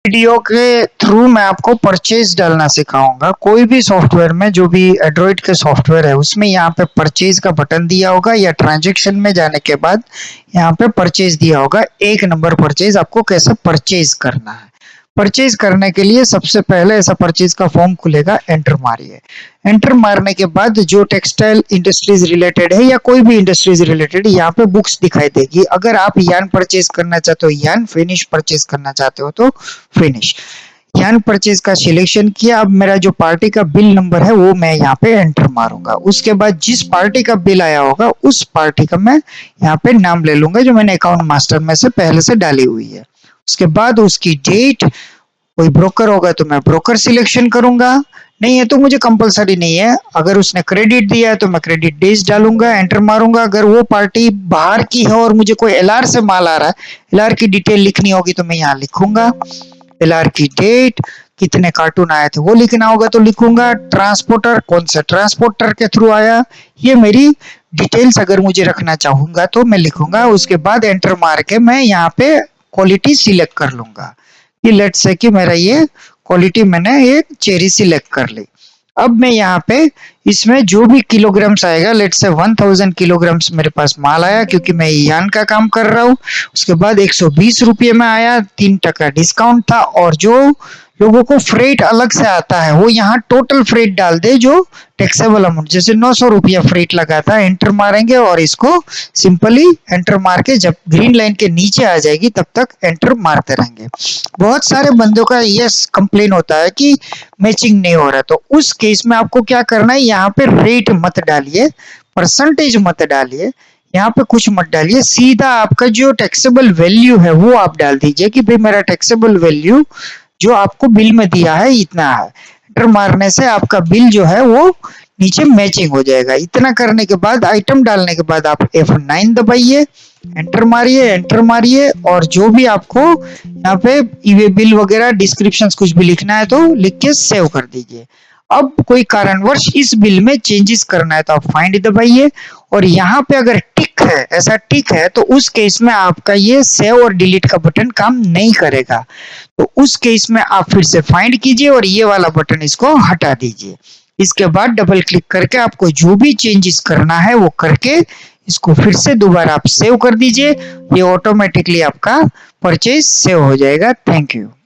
Video के through मैं आपको परचेज डालना सिखाऊंगा। कोई भी सॉफ्टवेयर में, जो भी एंड्रॉइड के सॉफ्टवेयर है उसमें यहाँ पे परचेज का बटन दिया होगा या ट्रांजैक्शन में जाने के बाद यहाँ पे परचेज दिया होगा। एक नंबर परचेज आपको कैसे परचेज करना है। परचेज करने के लिए सबसे पहले ऐसा परचेज का फॉर्म खुलेगा, एंटर मारिए। एंटर मारने के बाद जो टेक्सटाइल इंडस्ट्रीज रिलेटेड है या कोई भी इंडस्ट्रीज रिलेटेड यहाँ पे बुक्स दिखाई देगी। अगर आप यान परचेज करना चाहते हो यान, फिनिश परचेज करना चाहते हो तो फिनिश। यान परचेज का सिलेक्शन किया। अब मेरा जो पार्टी का बिल नंबर है वो मैं यहाँ पे एंटर मारूंगा। उसके बाद जिस पार्टी का बिल आया होगा उस पार्टी का मैं यहाँ पे नाम ले लूंगा जो मैंने अकाउंट मास्टर में से पहले से डाली हुई है। उसके बाद उसकी डेट, कोई ब्रोकर होगा तो मैं ब्रोकर सिलेक्शन करूंगा, नहीं है तो मुझे कंपलसरी नहीं है। अगर उसने क्रेडिट दिया है तो मैं क्रेडिट डेज डालूंगा, एंटर मारूंगा। अगर वो पार्टी बाहर की है और मुझे कोई एलआर से माल आ रहा है, एलआर की डिटेल लिखनी होगी तो मैं यहाँ लिखूंगा। एलआर की डेट, कितने कार्टून आए थे वो लिखना होगा तो लिखूंगा। ट्रांसपोर्टर, कौन सा ट्रांसपोर्टर के थ्रू आया, ये मेरी डिटेल्स अगर मुझे रखना चाहूंगा तो मैं लिखूंगा। उसके बाद एंटर मार के मैं यहाँ पे क्वालिटी सिलेक्ट कर लूंगा कि लेट्स से कि मेरा ये क्वालिटी मैंने एक चेरी सिलेक्ट कर ली। अब मैं यहाँ पे इसमें जो भी किलोग्राम्स आएगा, लेट्स से 1000 किलोग्राम्स मेरे पास माल आया क्योंकि मैं यान का काम कर रहा हूँ। उसके बाद 120 रुपये में आया, 3% डिस्काउंट था। और जो लोगों को फ्रेट अलग से आता है वो यहाँ टोटल फ्रेट डाल दे जो टैक्सेबल अमाउंट, जैसे 900 रुपया फ्रेट लगा था। एंटर मारेंगे और इसको सिंपली एंटर मार के जब ग्रीन लाइन के नीचे आ जाएगी तब तक एंटर मारते रहेंगे। बहुत सारे बंदों का ये कंप्लेन होता है कि मैचिंग नहीं हो रहा, तो उस केस में आपको क्या करना है, यहाँ पे रेट मत डालिए, परसेंटेज मत डालिए, यहाँ पे कुछ मत डालिए। सीधा आपका जो टैक्सेबल वैल्यू है वो आप डाल दीजिए कि भाई मेरा टैक्सेबल वैल्यू जो आपको बिल में दिया है इतना है। एंटर मारने से आपका बिल जो है वो नीचे मैचिंग हो जाएगा। इतना करने के बाद, आइटम डालने के बाद आप F9 दबाइए, एंटर मारिए, एंटर मारिए। और जो भी आपको यहाँ पे ईवे बिल वगैरह डिस्क्रिप्शन कुछ भी लिखना है तो लिख के सेव कर दीजिए। अब कोई कारणवश इस बिल में चेंजेस करना है तो आप फाइंड दबाइए। और यहाँ पे अगर टिक है, ऐसा टिक है, तो उस केस में आपका ये सेव और डिलीट का बटन काम नहीं करेगा। तो उस केस में आप फिर से फाइंड कीजिए और ये वाला बटन इसको हटा दीजिए। इसके बाद डबल क्लिक करके आपको जो भी चेंजेस करना है वो करके इसको फिर से दोबारा आप सेव कर दीजिए। ये ऑटोमेटिकली आपका परचेज सेव हो जाएगा। Thank you.